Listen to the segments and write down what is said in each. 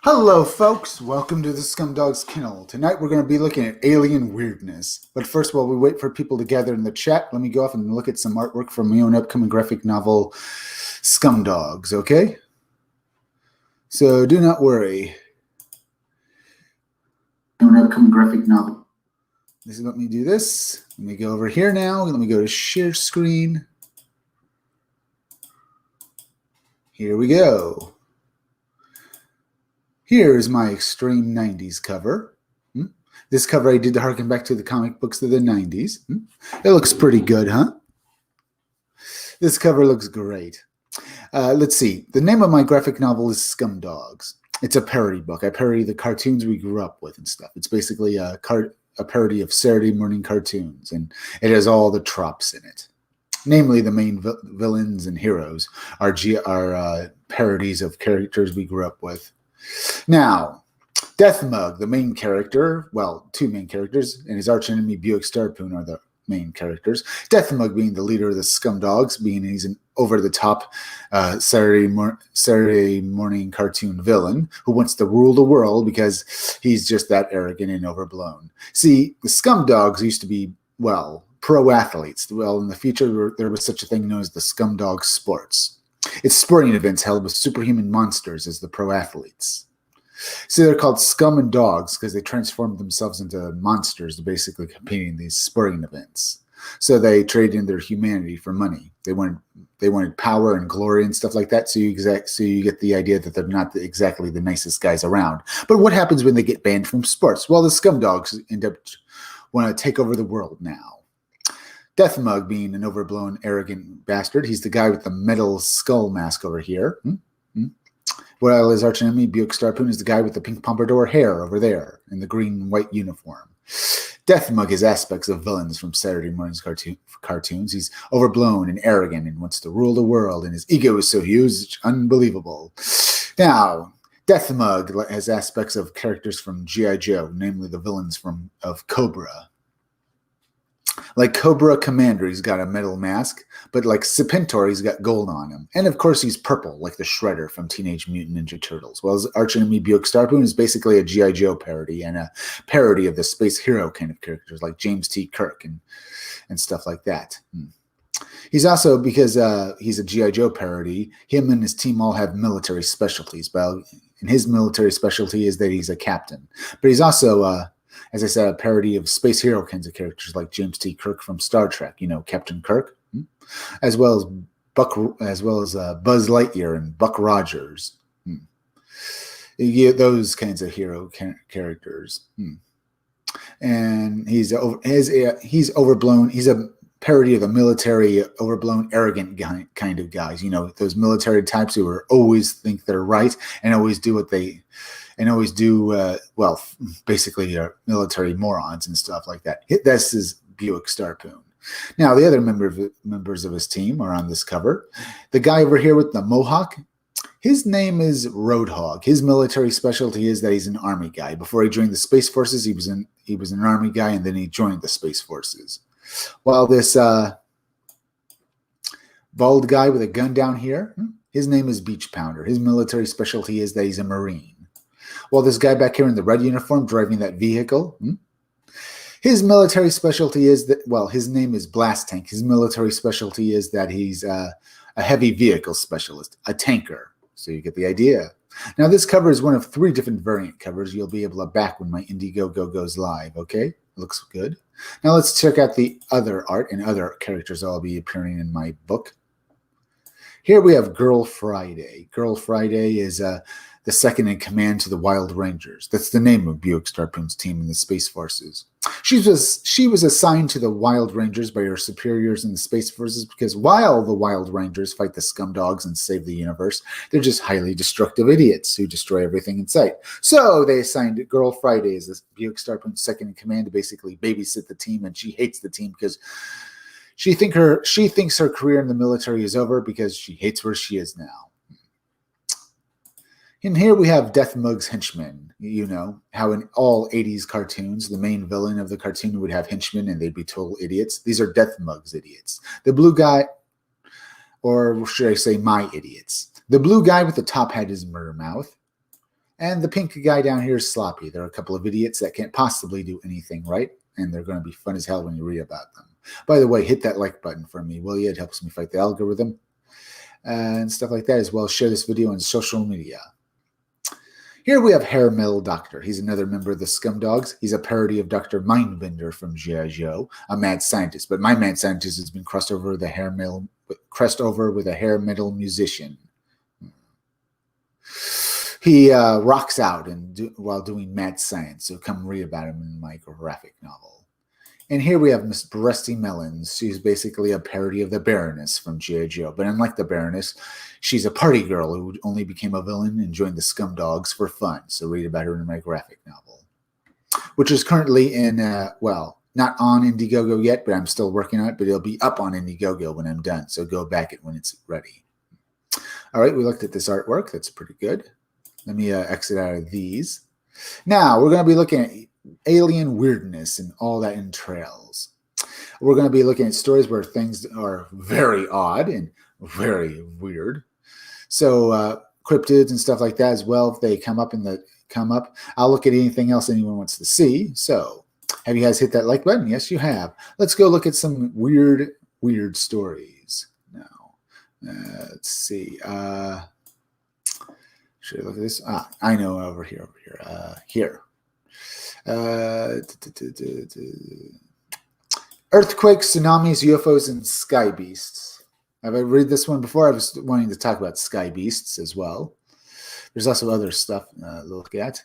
Hello, folks. Welcome to the Scumdog's Kennel. Tonight we're going to be looking at alien weirdness. But first, while we wait for people to gather in the chat, let me go off and look at some artwork from my own upcoming graphic novel, Scumdogs, okay? So do not worry. Own upcoming graphic novel. Let me do this. Let me go over here now. Let me go to share screen. Here we go. Here is my extreme 90s cover. This cover I did to harken back to the comic books of the 90s. It looks pretty good, huh? This cover looks great. Let's see. The name of my graphic novel is Scumdogs. It's a parody book. I parody the cartoons we grew up with and stuff. It's basically a parody of Saturday morning cartoons, and it has all the tropes in it. Namely, the main villains and heroes are parodies of characters we grew up with. Now, Deathmug, the main character, well, two main characters, and his archenemy Buick Starpoon are the main characters. Deathmug being the leader of the Scumdogs, being he's an over-the-top Saturday morning cartoon villain who wants to rule the world because he's just that arrogant and overblown. See, the Scumdogs used to be, well, pro athletes. Well, in the future, there was such a thing known as the Scumdog Sports. It's sporting events held with superhuman monsters as the pro athletes. So they're called Scum and Dogs because they transformed themselves into monsters to basically compete in these sporting events. So they traded in their humanity for money. They wanted power and glory and stuff like that. So you get the idea that they're not exactly the nicest guys around. But what happens when they get banned from sports? Well, the Scumdogs end up want to take over the world now. Deathmug being an overblown, arrogant bastard. He's the guy with the metal skull mask over here. Well, his archenemy, Buick Starpoon, is the guy with the pink pompadour hair over there in the green and white uniform. Deathmug has aspects of villains from Saturday morning's cartoons. He's overblown and arrogant and wants to rule the world, and his ego is so huge, unbelievable. Now, Deathmug has aspects of characters from G.I. Joe, namely the villains of Cobra. Like Cobra Commander, he's got a metal mask, but like Serpentor, he's got gold on him. And of course, he's purple, like the Shredder from Teenage Mutant Ninja Turtles. Well, his archenemy Buick Starpoon is basically a G.I. Joe parody and a parody of the space hero kind of characters like James T. Kirk and stuff like that. He's also, because he's a G.I. Joe parody, him and his team all have military specialties. Well, and his military specialty is that he's a captain. But he's also as I said, a parody of space hero kinds of characters like James T. Kirk from Star Trek, Captain Kirk, as well as Buzz Lightyear and Buck Rogers. You get those kinds of hero characters. And he's overblown. He's a parody of the military, overblown, arrogant kind of guys. Those military types who always think they're right and always do what they. And always do, basically military morons and stuff like that. That's his Buick Starpoon. Now, the other members of his team are on this cover. The guy over here with the mohawk, his name is Roadhog. His military specialty is that he's an army guy. Before he joined the Space Forces, he was an army guy, and then he joined the Space Forces. While this bald guy with a gun down here, his name is Beach Pounder. His military specialty is that he's a Marine. Well, this guy back here in the red uniform driving that vehicle, his military specialty is that, well, his name is Blast Tank. His military specialty is that he's a heavy vehicle specialist, a tanker. So you get the idea. Now, this cover is one of 3 different variant covers you'll be able to back when my Indiegogo goes live, okay? Looks good. Now, let's check out the other art and other characters that will be appearing in my book. Here we have Girl Friday. Girl Friday is the second in command to the Wild Rangers. That's the name of Buick Starpoon's team in the Space Forces. She was assigned to the Wild Rangers by her superiors in the Space Forces because while the Wild Rangers fight the Scumdogs and save the universe, they're just highly destructive idiots who destroy everything in sight. So they assigned Girl Friday as the Buick Starpoon's second in command to basically babysit the team, and she hates the team because she thinks her career in the military is over because she hates where she is now. And here we have Deathmug's henchmen. How in all 80s cartoons, the main villain of the cartoon would have henchmen and they'd be total idiots. These are Deathmug's idiots. The blue guy, or should I say my idiots. The blue guy with the top hat is Murder Mouth. And the pink guy down here is Sloppy. There are a couple of idiots that can't possibly do anything right, and they're going to be fun as hell when you read about them. By the way, hit that like button for me, will you? It helps me fight the algorithm and stuff like that, as well as share this video on social media. Here we have Hair Metal Doctor. He's another member of the Scumdogs. He's a parody of Dr. Mindbender from G.I. Joe, a mad scientist. But my mad scientist has been crossed over with a hair metal musician. He rocks out while doing mad science, so come read about him in my graphic novel. And here we have Miss Breasty Melons. She's basically a parody of the Baroness from G.I. Joe. But unlike the Baroness, she's a party girl who only became a villain and joined the Scumdogs for fun. So read about her in my graphic novel, which is currently in, not on Indiegogo yet, but I'm still working on it. But it'll be up on Indiegogo when I'm done. So go back it when it's ready. All right, we looked at this artwork. That's pretty good. Let me exit out of these. Now, we're going to be looking at alien weirdness and all that entails. We're going to be looking at stories where things are very odd and very weird. So cryptids and stuff like that as well, if they come up, I'll look at anything else anyone wants to see. So have you guys hit that like button? Yes, you have. Let's go look at some weird stories now. Let's see. Should I look at this? I know, over here. Here. Earthquakes, tsunamis, UFOs, and sky beasts. Have I read this one before? I was wanting to talk about sky beasts as well. There's also other stuff to look at.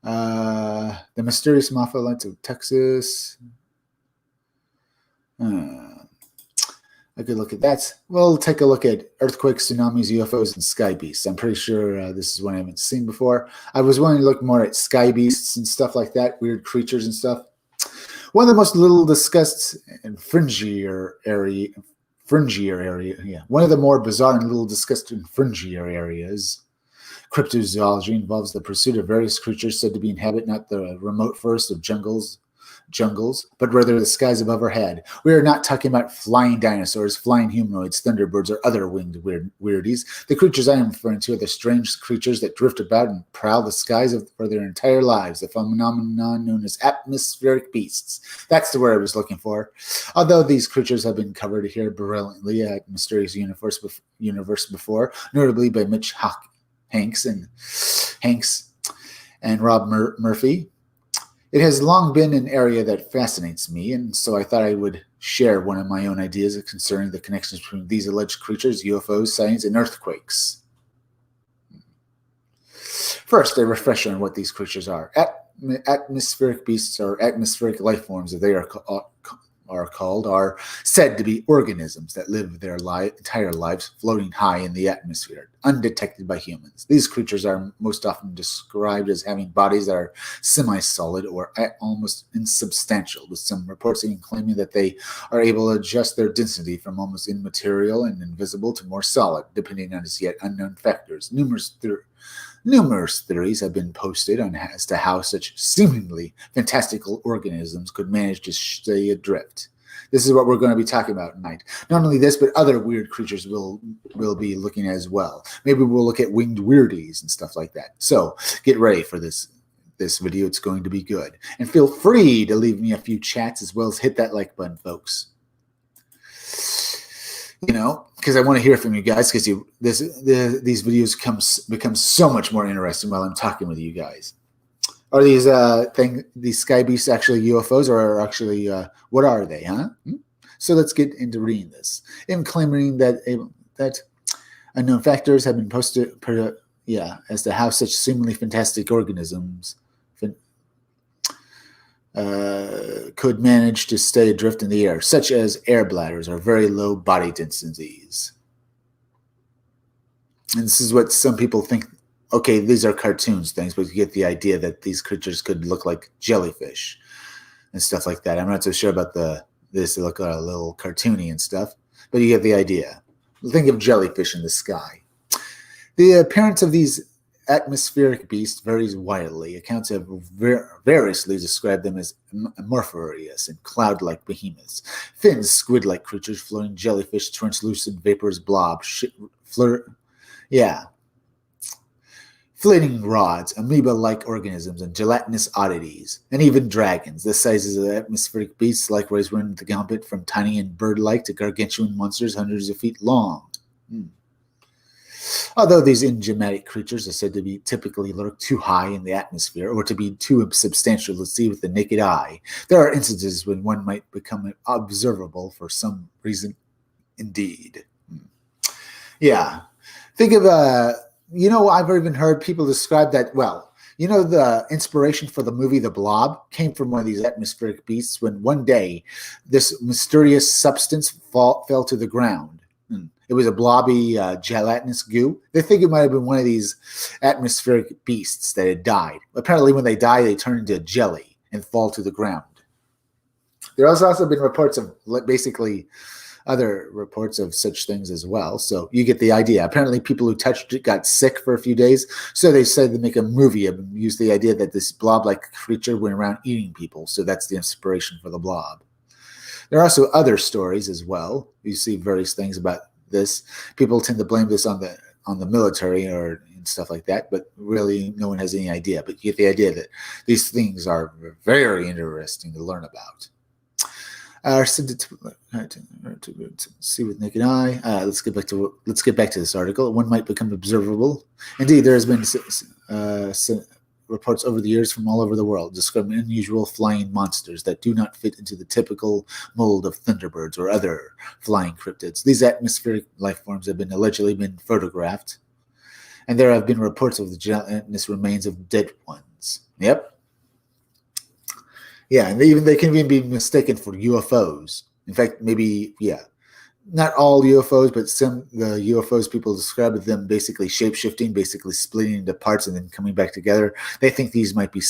The mysterious mafia lights of Texas. I could look at that. We'll take a look at earthquakes, tsunamis, UFOs, and sky beasts. I'm pretty sure this is one I haven't seen before. I was wanting to look more at sky beasts and stuff like that, weird creatures and stuff. One of the most little discussed and fringier area. One of the more bizarre and little discussed and fringier areas. Cryptozoology involves the pursuit of various creatures said to be inhabit not the remote forest of jungles, but rather the skies above our head. We are not talking about flying dinosaurs, flying humanoids, thunderbirds, or other winged weirdies. The creatures I am referring to are the strange creatures that drift about and prowl the skies for their entire lives, the phenomenon known as atmospheric beasts. That's the word I was looking for. Although these creatures have been covered here brilliantly at Mysterious Universe before, notably by Mitch Hanks and Rob Murphy. It has long been an area that fascinates me, and so I thought I would share one of my own ideas concerning the connections between these alleged creatures, UFOs, science, and earthquakes. First, a refresher on what these creatures are. Atmospheric beasts, or atmospheric life forms, as they are said to be organisms that live their entire lives floating high in the atmosphere, undetected by humans. These creatures are most often described as having bodies that are semi-solid or almost insubstantial, with some reports even claiming that they are able to adjust their density from almost immaterial and invisible to more solid, depending on as yet unknown factors. Numerous theories have been posted as to how such seemingly fantastical organisms could manage to stay adrift. This is what we're going to be talking about tonight. Not only this, but other weird creatures we'll be looking at as well. Maybe we'll look at winged weirdies and stuff like that. So get ready for this video. It's going to be good. And feel free to leave me a few chats as well as hit that like button, folks. Because I want to hear from you guys, because these videos become so much more interesting while I'm talking with you guys. Are these sky beasts actually UFOs, or are actually what are they? So let's get into reading this. In claiming that unknown factors have been posted, as to how such seemingly fantastic organisms could manage to stay adrift in the air, such as air bladders or very low body densities. And this is what some people think. Okay, these are cartoons things, but you get the idea that these creatures could look like jellyfish and stuff like that. I'm not so sure about this. They look a little cartoony and stuff, but you get the idea. Think of jellyfish in the sky. The appearance of these atmospheric beasts varies wildly. Accounts have variously described them as amorphous and cloud-like behemoths, thin squid-like creatures, floating jellyfish, translucent vaporous blobs, Flitting rods, amoeba-like organisms, and gelatinous oddities, and even dragons. The sizes of the atmospheric beasts likewise run the gambit from tiny and bird-like to gargantuan monsters hundreds of feet long. Although these enigmatic creatures are said to be typically lurk too high in the atmosphere or to be too substantial to see with the naked eye, there are instances when one might become observable for some reason indeed. Yeah. Think of, I've even heard people describe that, the inspiration for the movie The Blob came from one of these atmospheric beasts when one day this mysterious substance fell to the ground. It was a blobby, gelatinous goo. They think it might have been one of these atmospheric beasts that had died. Apparently, when they die, they turn into jelly and fall to the ground. There has also been reports of basically other reports of such things as well. So you get the idea. Apparently, people who touched it got sick for a few days. So they said to make a movie and use the idea that this blob-like creature went around eating people. So that's the inspiration for the blob. There are also other stories as well. You see various things about this. People tend to blame this on the military or and stuff like that, but really no one has any idea. But you get the idea that these things are very interesting to learn about. To see with naked eye. Let's get back to this article. One might become observable. Indeed, there has been reports over the years from all over the world describing unusual flying monsters that do not fit into the typical mold of thunderbirds or other flying cryptids. These atmospheric life forms have allegedly been photographed, and there have been reports of the gelatinous remains of dead ones. Yep. Yeah, and they can even be mistaken for UFOs. In fact, maybe, not all UFOs, but some the UFOs people describe them basically shape-shifting, basically splitting into parts and then coming back together. They think these might be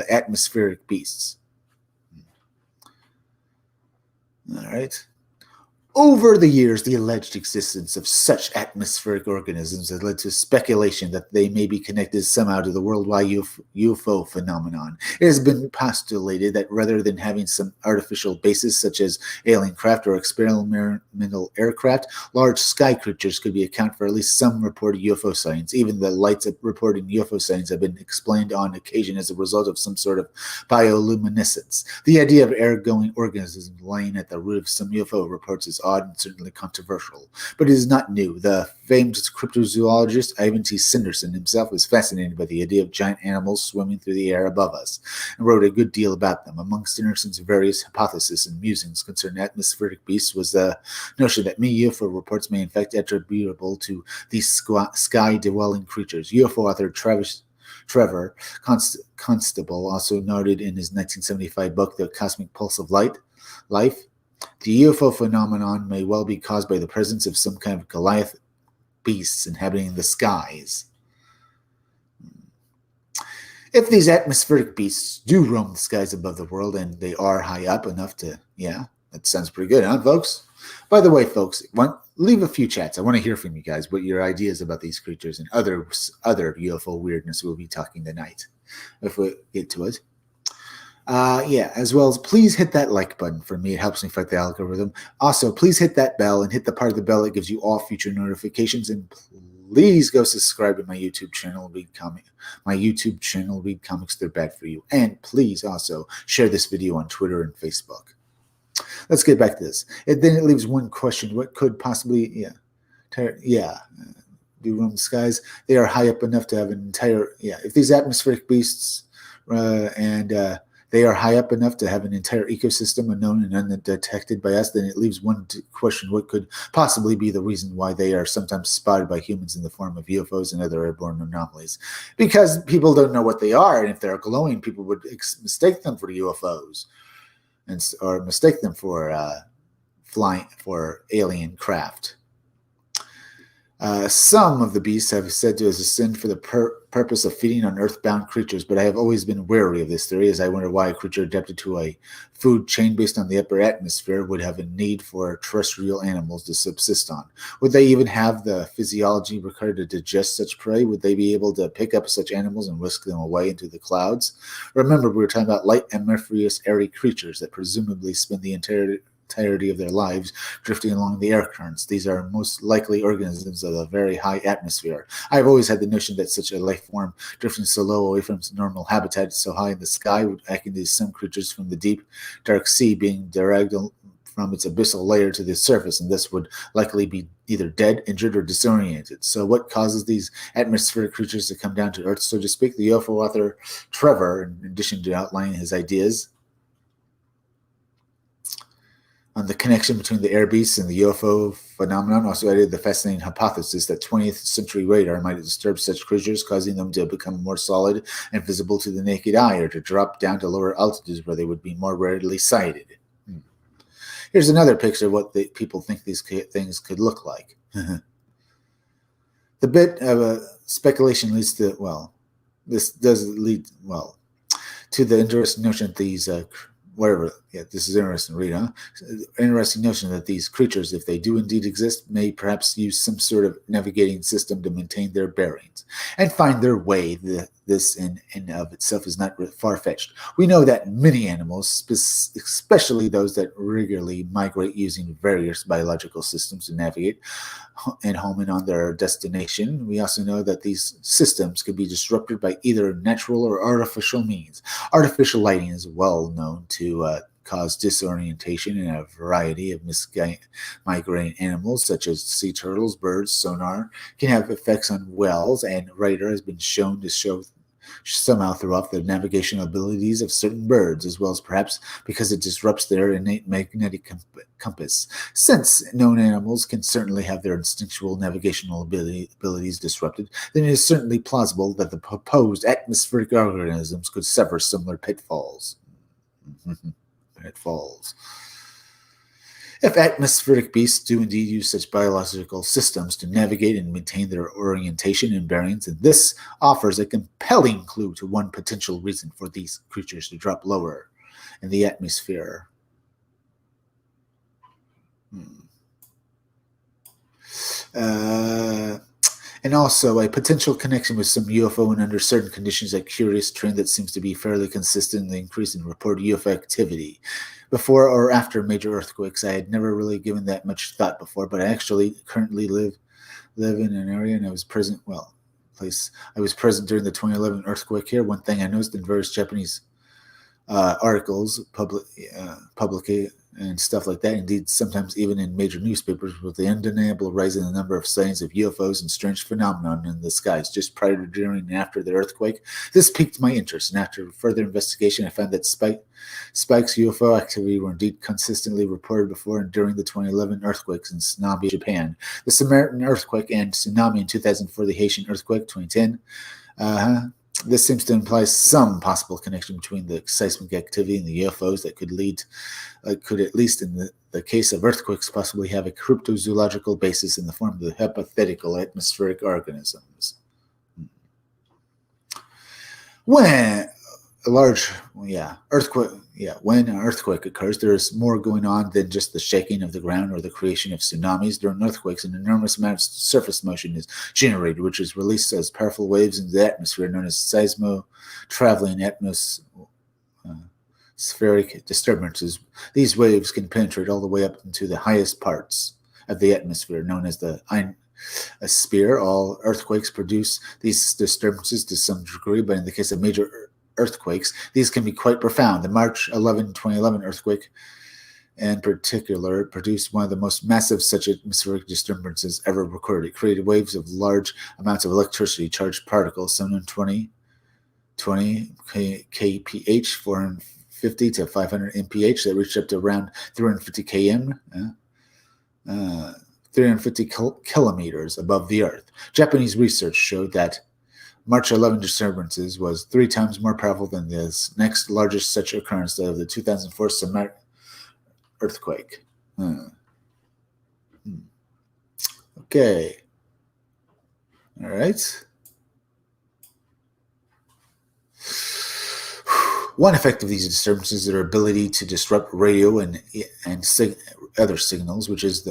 atmospheric beasts. All right. Over the years, the alleged existence of such atmospheric organisms has led to speculation that they may be connected somehow to the worldwide UFO phenomenon. It has been postulated that rather than having some artificial basis such as alien craft or experimental aircraft, large sky creatures could be account for at least some reported UFO sightings. Even the lights of reported UFO sightings have been explained on occasion as a result of some sort of bioluminescence. The idea of air-going organisms lying at the root of some UFO reports is odd and certainly controversial, but it is not new. The famed cryptozoologist Ivan T. Sanderson himself was fascinated by the idea of giant animals swimming through the air above us and wrote a good deal about them. Among Sanderson's various hypotheses and musings concerning atmospheric beasts was the notion that many UFO reports may in fact attributable to these sky-dwelling creatures. UFO author Trevor Constable also noted in his 1975 book, The Cosmic Pulse of Life, the UFO phenomenon may well be caused by the presence of some kind of Goliath beasts inhabiting the skies. If these atmospheric beasts do roam the skies above the world and they are high up enough to, that sounds pretty good, huh, folks? By the way, folks, leave a few chats. I want to hear from you guys what your ideas about these creatures and other UFO weirdness we'll be talking tonight, if we get to it. As well as please hit that like button for me. It helps me fight the algorithm. Also, please hit that bell and hit the part of the bell that gives you all future notifications. And please go subscribe to my YouTube channel, Read Comics, They're Bad For You. And please also share this video on Twitter and Facebook. Let's get back to this. Then it leaves one question. What could possibly, do roam the skies? They are high up enough to have an entire, if these atmospheric beasts they are high up enough to have an entire ecosystem unknown and undetected by us, then it leaves one question. What could possibly be the reason why they are sometimes spotted by humans in the form of UFOs and other airborne anomalies? Because people don't know what they are, and if they're glowing, people would mistake them for UFOs or mistake them for alien craft. Some of the beasts have said to ascend for the purpose of feeding on earthbound creatures, but I have always been wary of this theory, as I wonder why a creature adapted to a food chain based on the upper atmosphere would have a need for terrestrial animals to subsist on. Would they even have the physiology required to digest such prey? Would they be able to pick up such animals and whisk them away into the clouds? Remember, we were talking about light amorphous airy creatures that presumably spend the entire entirety of their lives drifting along the air currents. These are most likely organisms of a very high atmosphere. I've always had the notion that such a life form drifting so low away from its normal habitat so high in the sky would act as some creatures from the deep, dark sea being dragged from its abyssal layer to the surface, and this would likely be either dead, injured, or disoriented. So what causes these atmospheric creatures to come down to Earth, so to speak? The UFO author Trevor, in addition to outlining his ideas on the connection between the air beasts and the UFO phenomenon, also added the fascinating hypothesis that 20th century radar might disturb such creatures, causing them to become more solid and visible to the naked eye, or to drop down to lower altitudes where they would be more rarely sighted. Here's another picture of what people think these things could look like. The bit of speculation leads to, this does lead, to the interesting notion that these, this is interesting to read, huh? Interesting notion that these creatures, if they do indeed exist, may perhaps use some sort of navigating system to maintain their bearings and find their way. This in and of itself is not far-fetched. We know that many animals, especially those that regularly migrate using various biological systems to navigate and home in on their destination. We also know that these systems could be disrupted by either natural or artificial means. Artificial lighting is well known to cause disorientation in a variety of migrating animals, such as sea turtles, birds. Sonar can have effects on whales, and radar has been shown to show somehow throw off the navigational abilities of certain birds, as well as perhaps because it disrupts their innate magnetic compass. Since known animals can certainly have their instinctual navigational abilities disrupted, then it is certainly plausible that the proposed atmospheric organisms could suffer similar pitfalls. If atmospheric beasts do indeed use such biological systems to navigate and maintain their orientation and bearings, then this offers a compelling clue to one potential reason for these creatures to drop lower in the atmosphere. And also a potential connection with some UFO and under certain conditions, a curious trend that seems to be fairly consistent in the increase in reported UFO activity. Before or after major earthquakes, I had never really given that much thought before, but I actually currently live in an area, and I was present, I was present during the 2011 earthquake here. One thing I noticed in various Japanese articles, public and stuff like that, indeed sometimes even in major newspapers, with the undeniable rise in the number of sightings of UFOs and strange phenomenon in the skies just prior to, during, and after the earthquake. This piqued my interest, and after further investigation, I found that spikes UFO activity were indeed consistently reported before and during the 2011 earthquakes in tsunami, Japan, the Samaritan earthquake, and tsunami in 2004, the Haitian earthquake, 2010. This seems to imply some possible connection between the seismic activity and the UFOs that could at least in the case of earthquakes, possibly have a cryptozoological basis in the form of the hypothetical atmospheric organisms. When when an earthquake occurs, there is more going on than just the shaking of the ground or the creation of tsunamis. During earthquakes, an enormous amount of surface motion is generated, which is released as powerful waves into the atmosphere, known as seismo-traveling atmospheric disturbances. These waves can penetrate all the way up into the highest parts of the atmosphere, known as the ionosphere. All earthquakes produce these disturbances to some degree, but in the case of major earthquakes, these can be quite profound. The March 11, 2011 earthquake, in particular, produced one of the most massive such atmospheric disturbances ever recorded. It created waves of large amounts of electricity charged particles, 720 kph, 450 to 500 mph, that reached up to around 350 km. 350 kilometers above the Earth. Japanese research showed that March 11 disturbances was 3 times more powerful than the next largest such occurrence of the 2004 Samaritan earthquake. Okay. All right. One effect of these disturbances is their ability to disrupt radio and other signals, which is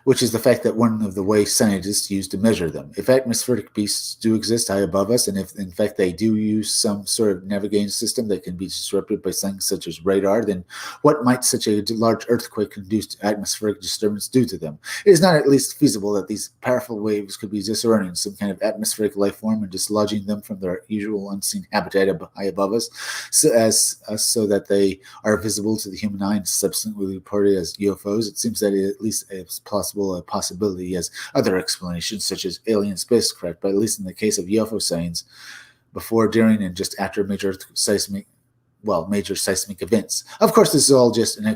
which is the fact that one of the ways scientists use to measure them. If atmospheric beasts do exist high above us, and if in fact they do use some sort of navigating system that can be disrupted by things such as radar, then what might such a large earthquake induced atmospheric disturbance do to them? It is not at least feasible that these powerful waves could be disorienting some kind of atmospheric life form and dislodging them from their usual unseen habitat high above us, so that they are visible to the human eye and subsequently reported as UFOs. It seems that it at least is a possibility as other explanations, such as alien spacecraft, but at least in the case of UFO sightings, before, during, and just after major seismic events. Of course, this is all just an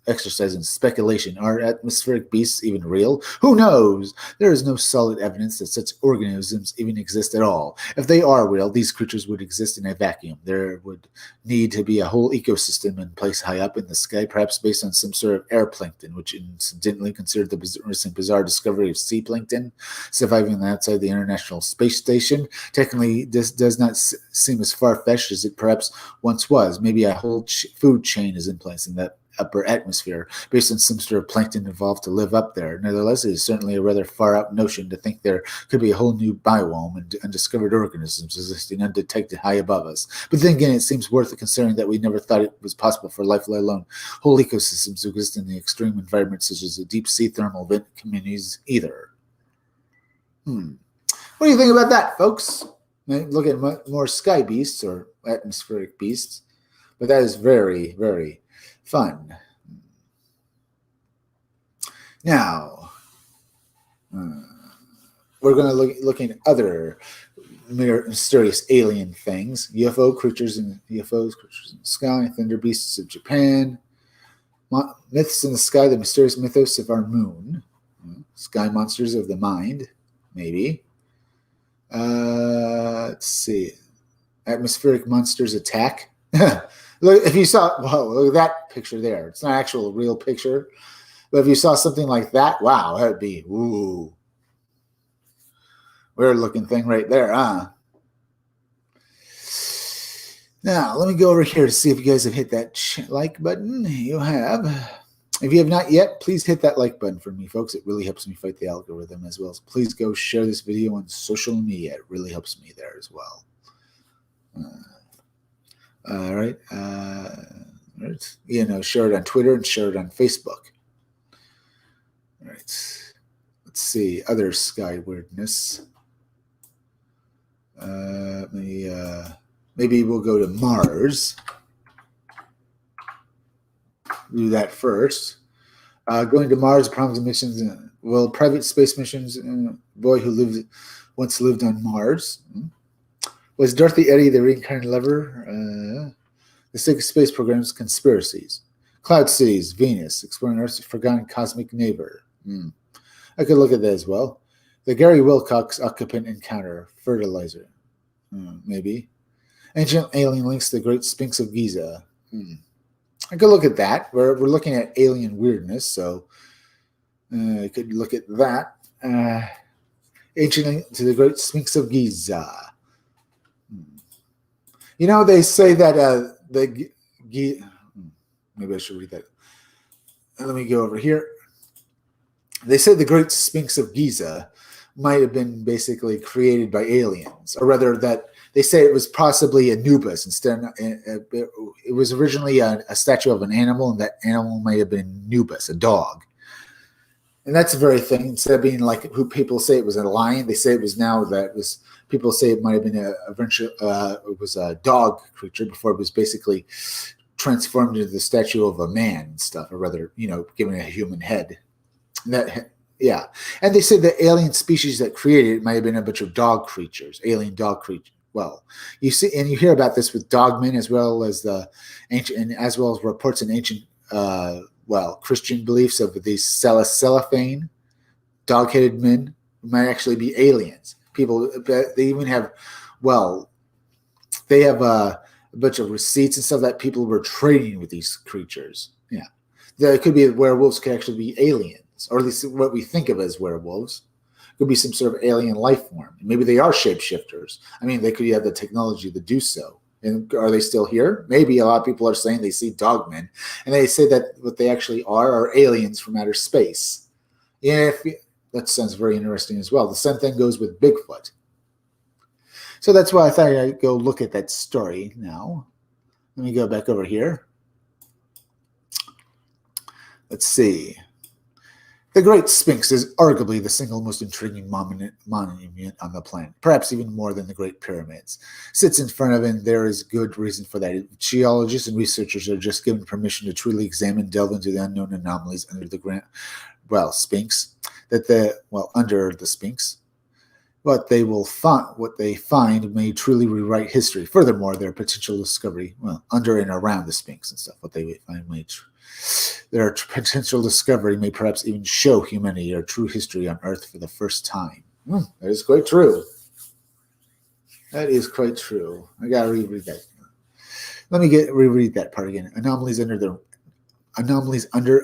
exercise in speculation. Are atmospheric beasts even real? Who knows? There is no solid evidence that such organisms even exist at all. If they are real, these creatures would exist in a vacuum. There would need to be a whole ecosystem in place high up in the sky, perhaps based on some sort of air plankton, which incidentally considered the bizarre discovery of sea plankton surviving outside the International Space Station. Technically, this does not seem as far-fetched as it perhaps once was. Maybe a whole food chain is in place in that upper atmosphere based on some sort of plankton evolved to live up there. Nevertheless, it is certainly a rather far-out notion to think there could be a whole new biome and undiscovered organisms existing undetected high above us. But then again, it seems worth considering that we never thought it was possible for life, let alone whole ecosystems, to exist in the extreme environments such as the deep-sea thermal vent communities either. What do you think about that, folks? Look at more sky beasts or atmospheric beasts, but that is very, very fun. Now, we're going to look at other mysterious alien things. UFOs, creatures in the sky, thunder beasts of Japan, myths in the sky, the mysterious mythos of our moon, sky monsters of the mind, maybe. Let's see. Atmospheric monsters attack. Look, if you saw, look at that picture there. It's not an actual real picture, but if you saw something like that, wow, that would be, ooh, weird looking thing right there, huh? Now, let me go over here to see if you guys have hit that like button. You have. If you have not yet, please hit that like button for me, folks. It really helps me fight the algorithm as well. So please go share this video on social media. It really helps me there as well. All right. Share it on Twitter and share it on Facebook. All right. Let's see. Other sky weirdness. Maybe we'll go to Mars. Do that first. Going to Mars promises missions. Private space missions. Boy who once lived on Mars. Was Dorothy Eddy the reincarnated lover? The Secret Space Program's conspiracies. Cloud Cities, Venus, exploring Earth's forgotten cosmic neighbor. I could look at that as well. The Gary Wilcox occupant encounter, fertilizer. Maybe. Ancient alien links to the Great Sphinx of Giza. I could look at that. We're looking at alien weirdness, so I could look at that. Ancient link to the Great Sphinx of Giza. You know, they say that maybe I should read that. Let me go over here. They say the Great Sphinx of Giza might have been basically created by aliens, or rather that they say it was possibly Anubis instead. It was originally a statue of an animal, and that animal might have been Anubis, a dog. And that's the very thing. Instead of being like who people say it was a lion, they say it was now that it was. People say it might have been it was a dog creature before it was basically transformed into the statue of a man and stuff, or rather, given a human head. Yeah. And they say the alien species that created it might have been a bunch of dog creatures, alien dog creatures. Well, you see, and you hear about this with dogmen as well as the ancient, and as well as reports in ancient, Christian beliefs of these cellophane, dog-headed men who might actually be aliens. People, they even have, they have a bunch of receipts and stuff that people were trading with these creatures. Yeah. It could be werewolves could actually be aliens, or at least what we think of as werewolves. It could be some sort of alien life form. Maybe they are shapeshifters. I mean, they could have the technology to do so. And are they still here? Maybe a lot of people are saying they see dogmen, and they say that what they actually are aliens from outer space. If that sounds very interesting as well. The same thing goes with Bigfoot. So that's why I thought I'd go look at that story now. Let me go back over here. Let's see. The Great Sphinx is arguably the single most intriguing monument on the planet, perhaps even more than the Great Pyramids. Sits in front of it, and there is good reason for that. Geologists and researchers are just given permission to truly examine and delve into the unknown anomalies under the Sphinx, under the Sphinx. What they find may truly rewrite history. Furthermore, their potential discovery, under and around the Sphinx and stuff, their potential discovery may perhaps even show humanity our true history on Earth for the first time. That is quite true. That is quite true. I gotta reread that. Let me reread that part again. Anomalies under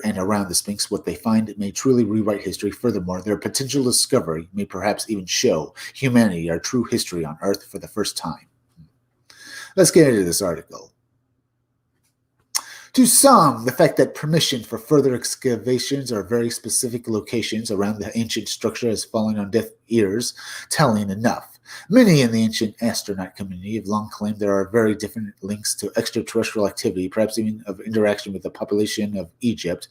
and around the Sphinx, what they find may truly rewrite history. Furthermore, their potential discovery may perhaps even show humanity our true history on Earth for the first time. Let's get into this article. To some, the fact that permission for further excavations or very specific locations around the ancient structure has fallen on deaf ears, telling enough. Many in the ancient astronaut community have long claimed there are very different links to extraterrestrial activity, perhaps even of interaction with the population of Egypt.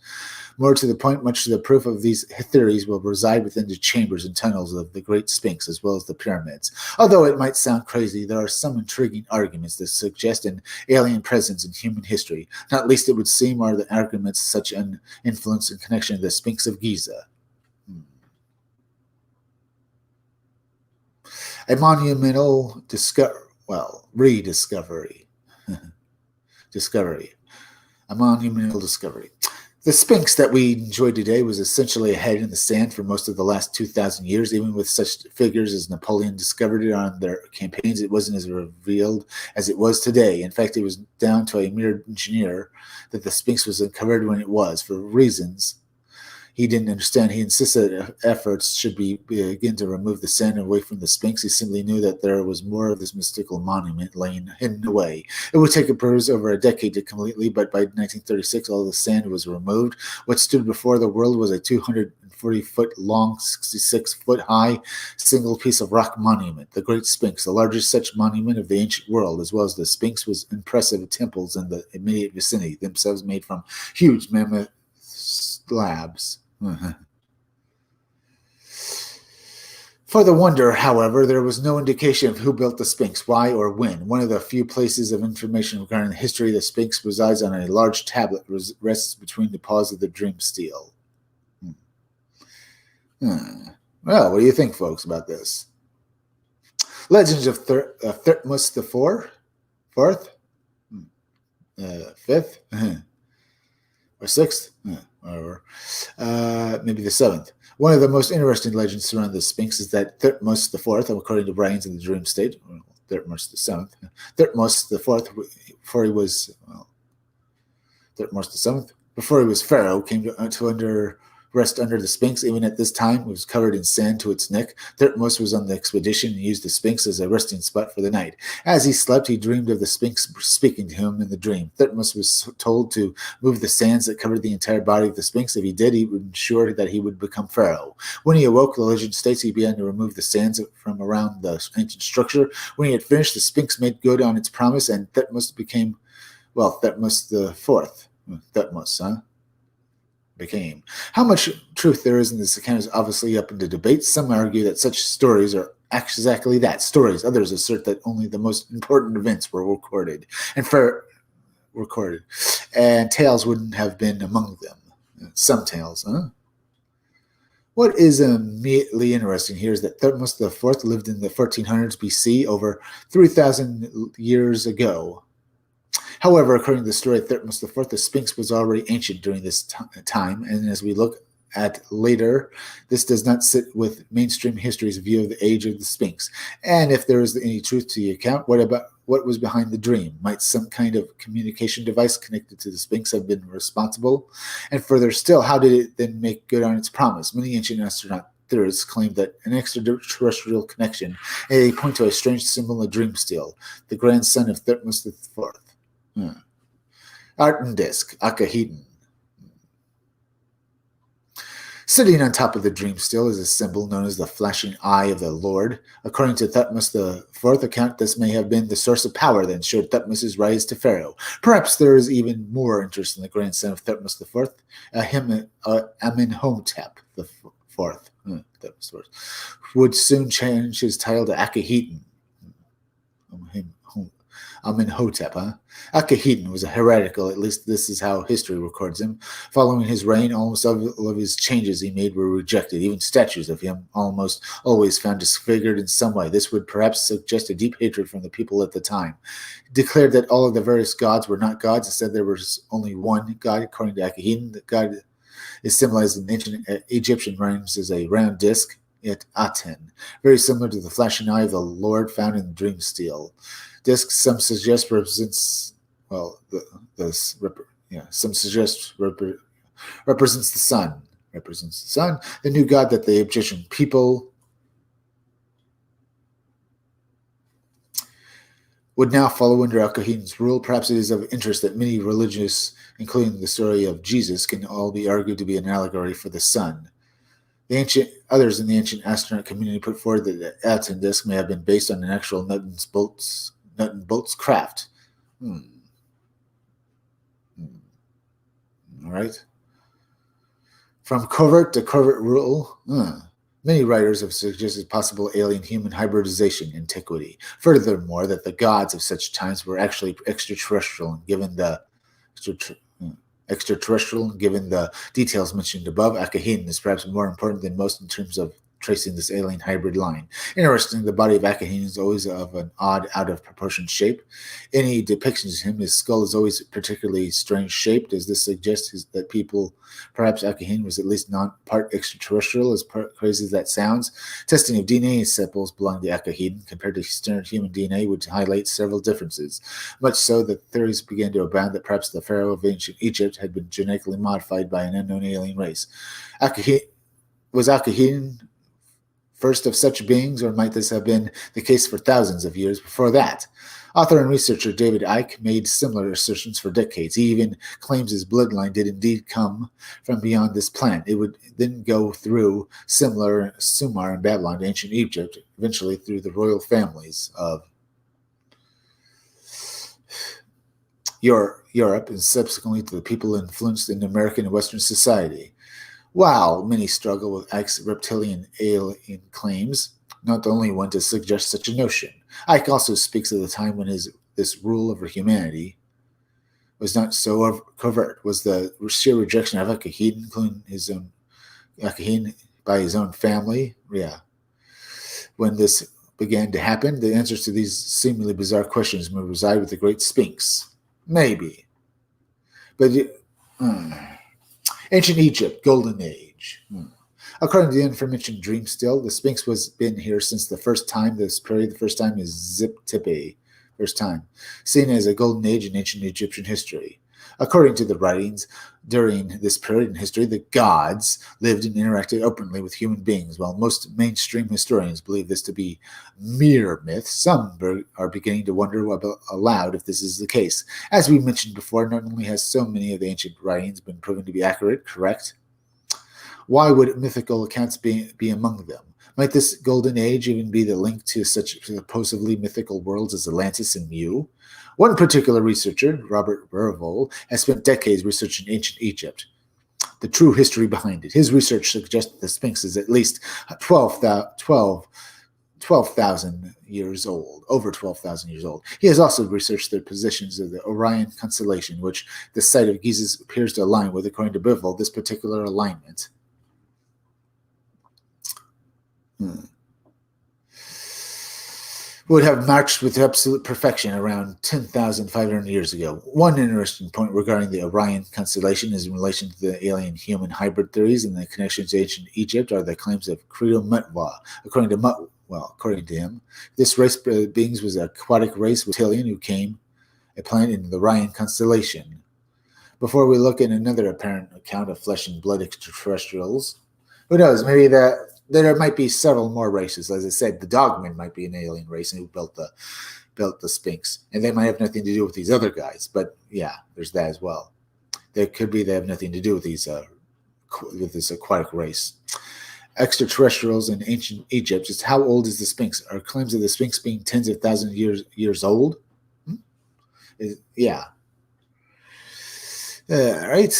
More to the point, much of the proof of these theories will reside within the chambers and tunnels of the Great Sphinx as well as the pyramids. Although it might sound crazy, there are some intriguing arguments that suggest an alien presence in human history. Not least, it would seem, are the arguments such an influence and connection to the Sphinx of Giza. A monumental rediscovery. A monumental discovery. The Sphinx that we enjoy today was essentially a head in the sand for most of the last 2,000 years. Even with such figures as Napoleon discovered it on their campaigns, it wasn't as revealed as it was today. In fact, it was down to a mere engineer that the Sphinx was uncovered when it was, for reasons he didn't understand. He insisted that efforts should begin to remove the sand away from the Sphinx. He simply knew that there was more of this mystical monument laying hidden away. It would take over a decade to completely, but by 1936, all the sand was removed. What stood before the world was a 240-foot long, 66-foot high, single piece of rock monument, the Great Sphinx, the largest such monument of the ancient world, as well as the Sphinx was impressive temples in the immediate vicinity, themselves made from huge mammoth slabs. For the wonder, however, there was no indication of who built the Sphinx, why, or when. One of the few places of information regarding the history of the Sphinx resides on a large tablet rests between the paws of the dream stele. Well, what do you think, folks, about this? Legends of Thutmose the Fourth, Fifth, or Sixth, or maybe the Seventh. One of the most interesting legends surrounding the Sphinx is that Thutmose the Fourth, according to Brains in the Dream State, Thutmose the Seventh, Thutmose the Fourth, before he was Thutmose the Seventh, before he was pharaoh, came to rest under the Sphinx. Even at this time, it was covered in sand to its neck. Thutmose was on the expedition and used the Sphinx as a resting spot for the night. As he slept, he dreamed of the Sphinx speaking to him in the dream. Thutmose was told to move the sands that covered the entire body of the Sphinx. If he did, he would ensure that he would become pharaoh. When he awoke, the legend states he began to remove the sands from around the ancient structure. When he had finished, the Sphinx made good on its promise, and Thutmose became, Thutmose the Fourth. Thutmose, became. How much truth there is in this account is obviously up into debate. Some argue that such stories are exactly that, stories. Others assert that only the most important events were recorded, and tales wouldn't have been among them. Some tales, What is immediately interesting here is that Thutmose IV lived in the 1400s BC, over 3,000 years ago. However, according to the story of Thutmose IV, the Sphinx was already ancient during this time, and as we look at later, this does not sit with mainstream history's view of the age of the Sphinx. And if there is any truth to the account, what was behind the dream? Might some kind of communication device connected to the Sphinx have been responsible? And further still, how did it then make good on its promise? Many ancient astronaut theorists claim that an extraterrestrial connection, and they point to a strange symbol in the dream stele, the grandson of Thutmose IV. Art and Disc, Akhenaten. Sitting on top of the dream still is a symbol known as the flashing eye of the Lord. According to Thutmose IV account, this may have been the source of power that ensured Thutmose's rise to Pharaoh. Perhaps there is even more interest in the grandson of Thutmose IV, Amenhotep IV, would soon change his title to Akhenaten. Amenhotep, Akhenaten was a heretical, at least this is how history records him. Following his reign, almost all of his changes he made were rejected. Even statues of him almost always found disfigured in some way. This would perhaps suggest a deep hatred from the people at the time. He declared that all of the various gods were not gods. Instead, there was only one god. According to Akhenaten, the god is symbolized in ancient Egyptian rhymes as a round disc, at Aten, very similar to the flashing eye of the Lord found in the dream stele. Disc, some suggest represents some suggest represents the sun. Represents the sun, the new god that the Egyptian people would now follow under Akhenaten's rule. Perhaps it is of interest that many religious, including the story of Jesus, can all be argued to be an allegory for the sun. Others in the ancient astronaut community put forward that the Aten disk may have been based on an actual nut and bolts craft. All right. From covert to covert rule, many writers have suggested possible alien-human hybridization in antiquity. Furthermore, that the gods of such times were actually extraterrestrial, given the details mentioned above. Akhenaten is perhaps more important than most in terms of tracing this alien hybrid line. Interesting, the body of Akhenaten is always of an odd, out-of-proportion shape. Any depictions of him, his skull is always particularly strange shaped, as this suggests that perhaps Akhenaten was at least not part extraterrestrial, as crazy as that sounds. Testing of DNA samples belonging to Akhenaten compared to standard human DNA would highlight several differences, much so that theories began to abound that perhaps the pharaoh of ancient Egypt had been genetically modified by an unknown alien race. Was Akhenaten first of such beings, or might this have been the case for thousands of years before that? Author and researcher David Icke made similar assertions for decades. He even claims his bloodline did indeed come from beyond this planet. It would then go through similar Sumer and Babylon to ancient Egypt, eventually through the royal families of Europe, and subsequently to the people influenced in American and Western society. While many struggle with Icke's reptilian alien claims, not the only one to suggest such a notion. Icke also speaks of the time when this rule over humanity was not so covert, was the sheer rejection of Akhenaten, including his own Akhenaten by his own family. Yeah. When this began to happen, the answers to these seemingly bizarre questions may reside with the Great Sphinx. Maybe. But Ancient Egypt, Golden Age. According to the aforementioned dream still, the Sphinx was been here since the first time. This period, the first time is Zip-Tipi, first time, seen as a golden age in ancient Egyptian history. According to the writings, during this period in history, the gods lived and interacted openly with human beings. While most mainstream historians believe this to be mere myth, some are beginning to wonder aloud if this is the case. As we mentioned before, not only has so many of the ancient writings been proven to be correct, why would mythical accounts be among them? Might this golden age even be the link to such supposedly mythical worlds as Atlantis and Mu? One particular researcher, Robert Burville, has spent decades researching ancient Egypt, the true history behind it. His research suggests that the Sphinx is at least 12,000 years old, over 12,000 years old. He has also researched the positions of the Orion constellation, which the site of Giza appears to align with. According to Burville, this particular alignment would have marched with absolute perfection around 10,500 years ago. One interesting point regarding the Orion constellation is in relation to the alien-human hybrid theories and the connections to ancient Egypt are the claims of Credo Mutwa. According to him, this race of beings was an aquatic race reptilian who came a planet in the Orion constellation. Before we look at another apparent account of flesh and blood extraterrestrials, who knows, maybe there might be several more races. As I said, the Dogmen might be an alien race who built the Sphinx, and they might have nothing to do with these other guys. But yeah, there's that as well. There could be they have nothing to do with these aquatic race. Extraterrestrials in ancient Egypt. Just how old is the Sphinx? Are claims of the Sphinx being tens of thousands of years old? Yeah. Right.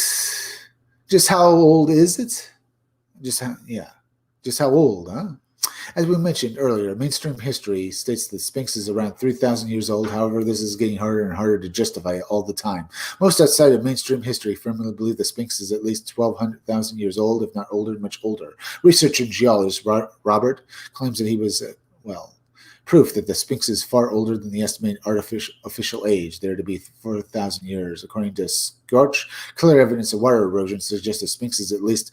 Just how old is it? Just how old, huh? As we mentioned earlier, mainstream history states the Sphinx is around 3,000 years old. However, this is getting harder and harder to justify all the time. Most outside of mainstream history firmly believe the Sphinx is at least 1,200,000 years old, if not older, much older. Researcher and geologist Robert claims that he was, proof that the Sphinx is far older than the estimated official age, there to be 4,000 years. According to Scorch, clear evidence of water erosion suggests the Sphinx is at least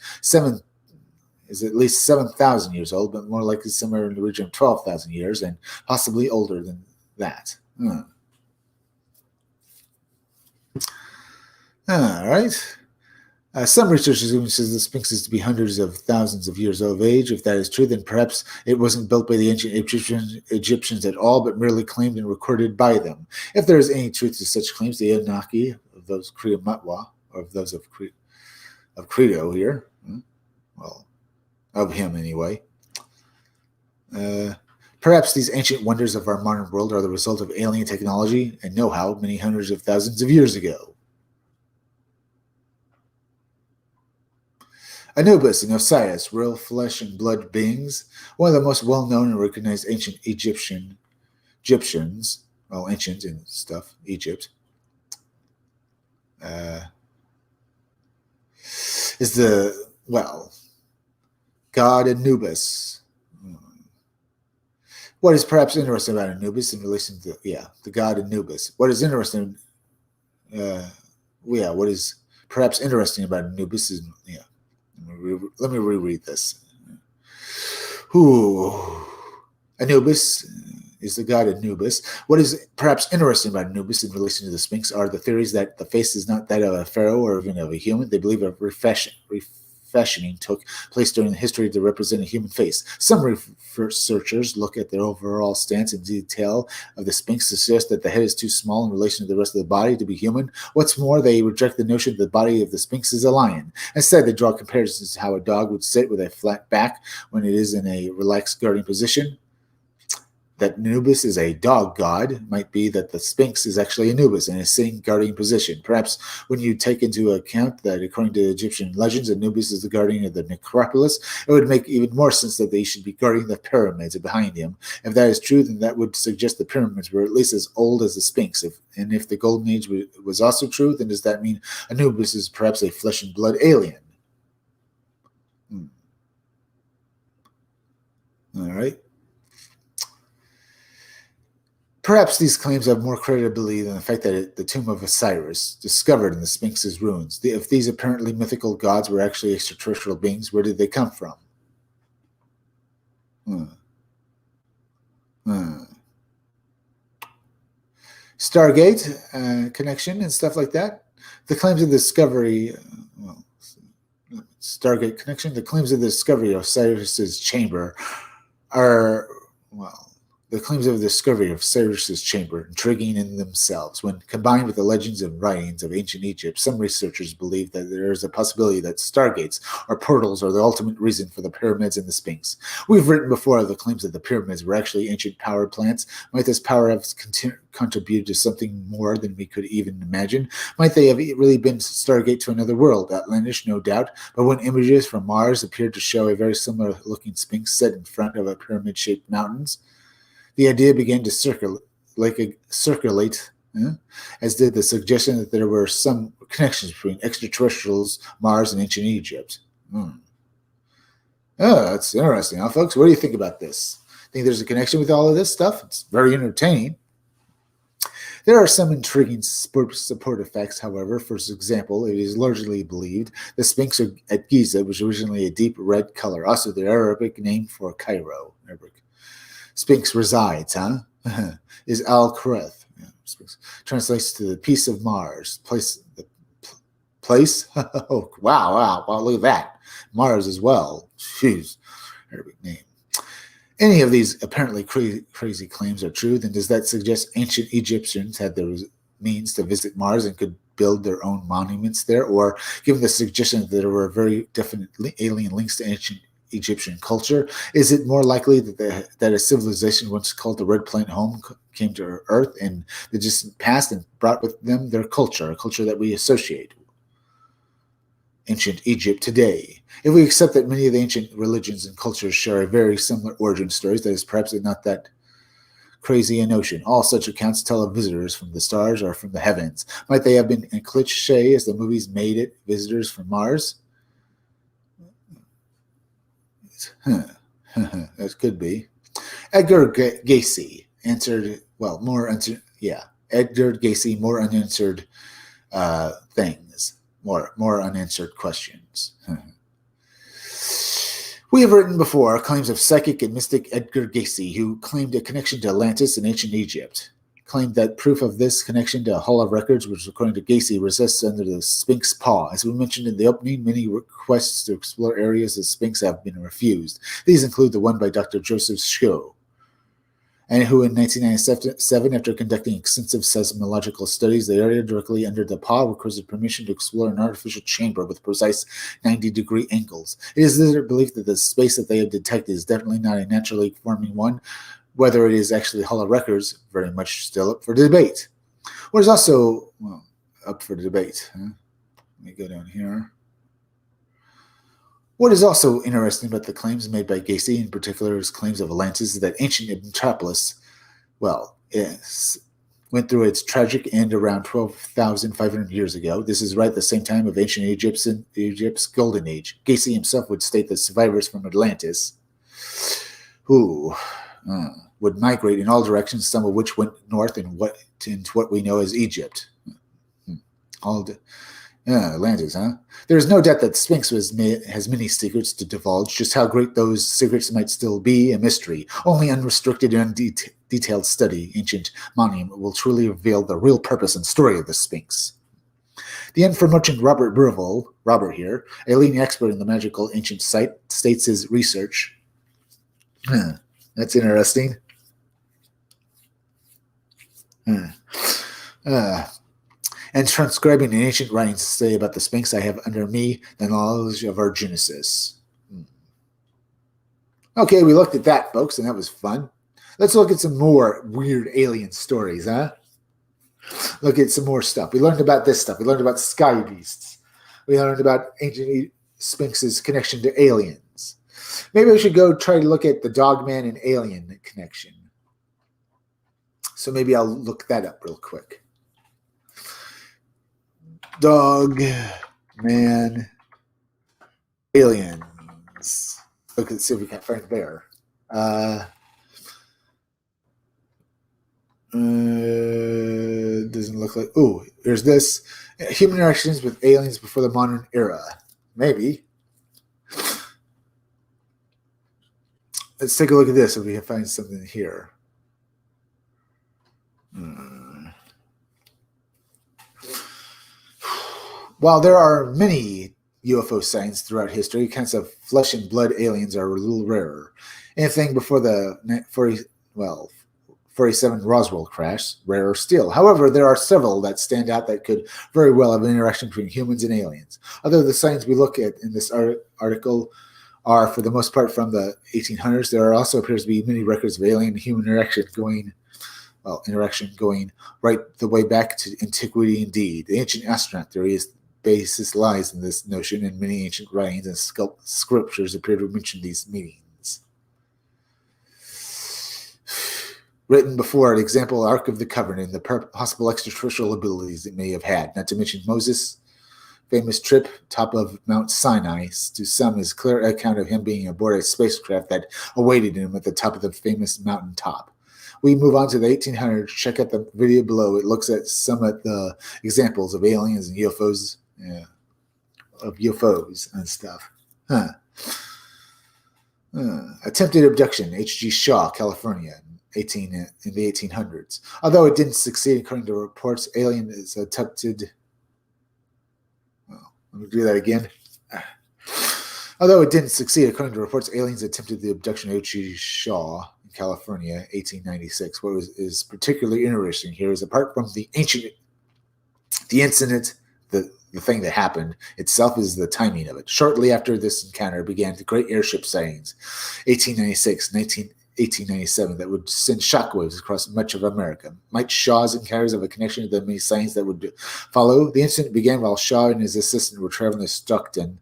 7,000 years old, but more likely somewhere in the region of 12,000 years and possibly older than that. All right. Some researchers even says the Sphinx is to be hundreds of thousands of years of age. If that is true, then perhaps it wasn't built by the ancient Egyptians at all, but merely claimed and recorded by them. If there is any truth to such claims, the Anunnaki of those Kriya Mutwa, or of those of Credo here, well, of him anyway. Perhaps these ancient wonders of our modern world are the result of alien technology and know-how many hundreds of thousands of years ago. Anubis and Osiris, real flesh and blood beings, one of the most well-known and recognized ancient Egyptians, well, ancient and stuff, Egypt, is the, well, god Anubis. What is perhaps interesting about Anubis in relation to, the god Anubis? What is interesting, what is perhaps interesting about Anubis is, let me reread this. Anubis is the god Anubis. What is perhaps interesting about Anubis in relation to the Sphinx are the theories that the face is not that of a pharaoh or even of a human. They believe a refashioning took place during the history to represent a human face. Some researchers look at their overall stance and detail of the Sphinx to suggest that the head is too small in relation to the rest of the body to be human. What's more, they reject the notion that the body of the Sphinx is a lion. Instead, they draw comparisons to how a dog would sit with a flat back when it is in a relaxed guarding position. That Anubis is a dog god might be that the Sphinx is actually Anubis in a sitting guardian position. Perhaps when you take into account that according to Egyptian legends, Anubis is the guardian of the necropolis, it would make even more sense that they should be guarding the pyramids behind him. If that is true, then that would suggest the pyramids were at least as old as the Sphinx. If the Golden Age was also true, then does that mean Anubis is perhaps a flesh and blood alien? All right. Perhaps these claims have more credibility than the fact that the tomb of Osiris, discovered in the Sphinx's ruins. If these apparently mythical gods were actually extraterrestrial beings, where did they come from? Stargate connection and stuff like that. The claims of discovery, Stargate connection. The claims of the discovery of Osiris's chamber are, the claims of the discovery of Cyrus's chamber, intriguing in themselves. When combined with the legends and writings of ancient Egypt, some researchers believe that there is a possibility that stargates or portals are the ultimate reason for the pyramids and the Sphinx. We've written before of the claims that the pyramids were actually ancient power plants. Might this power have contributed to something more than we could even imagine? Might they have really been Stargate to another world? Outlandish, no doubt, but when images from Mars appeared to show a very similar-looking Sphinx set in front of a pyramid-shaped mountains, the idea began to circulate, as did the suggestion that there were some connections between extraterrestrials, Mars, and ancient Egypt. Oh, that's interesting, huh, folks? What do you think about this? Think there's a connection with all of this stuff? It's very entertaining. There are some intriguing supportive facts, however. For example, it is largely believed the Sphinx at Giza was originally a deep red color, also the Arabic name for Cairo. Sphinx resides, is Al-Khreth. Translates to the peace of Mars. Place? Oh, wow, look at that. Mars as well. Jeez, Arabic name. Any of these apparently crazy claims are true, then does that suggest ancient Egyptians had the means to visit Mars and could build their own monuments there, or given the suggestion that there were very definite alien links to ancient Egyptian culture, is it more likely that a civilization once called the Red Planet home came to Earth in the distant past and brought with them their culture, a culture that we associate ancient Egypt today? If we accept that many of the ancient religions and cultures share a very similar origin stories, that is perhaps not that crazy a notion. All such accounts tell of visitors from the stars or from the heavens. Might they have been a cliche as the movies made it, visitors from Mars? That could be. Edgar Gacy answered, Edgar Gacy, more unanswered things, more unanswered questions. We have written before claims of psychic and mystic Edgar Gacy, who claimed a connection to Atlantis and ancient Egypt. Claimed that proof of this connection to Hall of Records, which according to Gacy resists under the Sphinx paw. As we mentioned in the opening, many requests to explore areas of Sphinx have been refused. These include the one by Dr. Joseph Scho, and who in 1997, after conducting extensive seismological studies, the area directly under the paw requested permission to explore an artificial chamber with precise 90-degree angles. It is their belief that the space that they have detected is definitely not a naturally forming one. Whether it is actually Hall of Records, very much still up for debate. What is also up for debate? Let me go down here. What is also interesting about the claims made by Gacy, in particular his claims of Atlantis, is that ancient metropolis, went through its tragic end around 12,500 years ago. This is right at the same time of ancient Egypt's golden age. Gacy himself would state that survivors from Atlantis, who would migrate in all directions, some of which went north into what we know as Egypt. Atlantis, huh? There is no doubt that Sphinx has many secrets to divulge. Just how great those secrets might still be, a mystery. Only unrestricted and detailed study, ancient monument, will truly reveal the real purpose and story of the Sphinx. The info merchant Robert here, a leading expert in the magical ancient site, states his research. That's interesting. And transcribing an ancient writings to say about the Sphinx, I have under me the knowledge of our Genesis. Okay, we looked at that, folks, and that was fun. Let's look at some more weird alien stories, huh? Look at some more stuff. We learned about this stuff. We learned about sky beasts. We learned about ancient Sphinx's connection to aliens. Maybe we should go try to look at the Dogman and alien connection. So maybe I'll look that up real quick. Dog, man, aliens. Let's see if we can find there. Doesn't look like. Oh, there's this. Human interactions with aliens before the modern era. Maybe. Let's take a look at this if we can find something here. While there are many UFO sightings throughout history, accounts of flesh and blood aliens are a little rarer. Anything before the 47 Roswell crash, rarer still. However, there are several that stand out that could very well have an interaction between humans and aliens. Although the sightings we look at in this article are, for the most part, from the 1800s, there also appears to be many records of alien and human interaction going right the way back to antiquity indeed. The ancient astronaut theory's basis lies in this notion, and many ancient writings and scriptures appear to mention these meetings. Written before, an example, Ark of the Covenant, and the possible extraterrestrial abilities it may have had, not to mention Moses' famous trip top of Mount Sinai. To some is clear account of him being aboard a spacecraft that awaited him at the top of the famous mountain top. We move on to the 1800s. Check out the video below. It looks at some of the examples of aliens and UFOs, and stuff. Attempted abduction, H.G. Shaw, California, in the 1800s. Although it didn't succeed, according to reports, alien is attempted. Let me do that again. Although it didn't succeed, according to reports, aliens attempted the abduction of H.G. Shaw in California, 1896. What is particularly interesting here is, apart from the ancient The incident, the thing that happened itself, is the timing of it. Shortly after this encounter began the great airship sightings, 1896, 1897, that would send shockwaves across much of America. Might Shaw's encounters have a connection to the many sightings that would follow? The incident began while Shaw and his assistant were traveling to Stockton,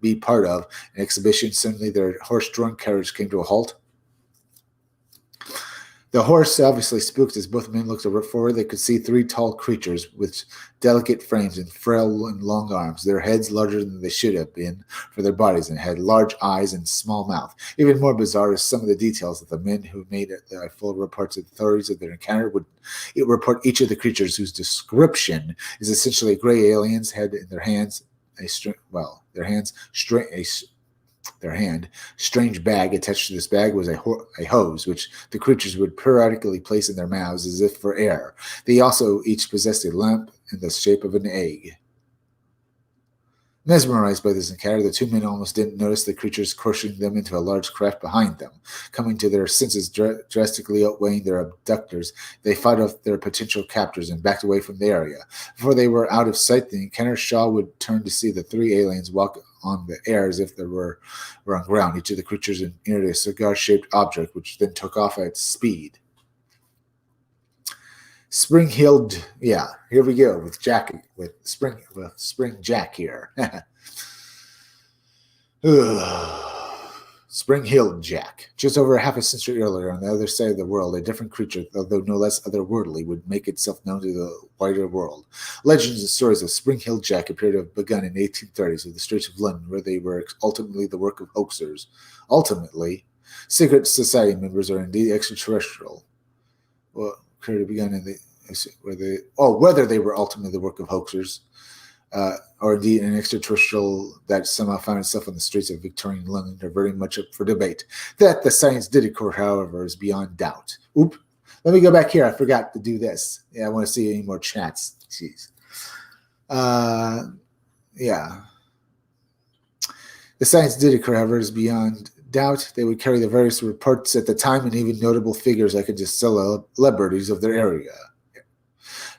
be part of an exhibition. Suddenly their horse-drawn carriage came to a halt. The horse obviously spooked as both men looked forward. They could see three tall creatures with delicate frames and frail and long arms, their heads larger than they should have been for their bodies, and had large eyes and small mouth. Even more bizarre is some of the details that the men who made full reports to the authorities of their encounter would report each of the creatures, whose description is essentially gray aliens had in their hands their hand. Strange bag attached to this bag was a hose, which the creatures would periodically place in their mouths as if for air. They also each possessed a lamp in the shape of an egg. Mesmerized by this encounter, the two men almost didn't notice the creatures crushing them into a large craft behind them. Coming to their senses, drastically outweighing their abductors, they fought off their potential captors and backed away from the area. Before they were out of sight, the encounter, Shaw would turn to see the three aliens walk on the air as if they were on ground. Each of the creatures neared a cigar-shaped object, which then took off at speed. Spring-heeled, here we go with Spring Jack here. Spring-heeled Jack. Just over half a century earlier, on the other side of the world, a different creature, although no less otherworldly, would make itself known to the wider world. Legends and stories of Spring-heeled Jack appear to have begun in the 1830s with the streets of London, where they were ultimately the work of hoaxers. Ultimately, secret society members are indeed extraterrestrial. Well, could have begun in whether they were ultimately the work of hoaxers, or indeed an extraterrestrial that somehow found itself on the streets of Victorian London, are very much up for debate. That the sightings did occur, however, is beyond doubt. Let me go back here. I forgot to do this. I want to see any more chats. Jeez. The sightings did occur, however, is beyond doubt. They would carry the various reports at the time, and even notable figures like just celebrities of their area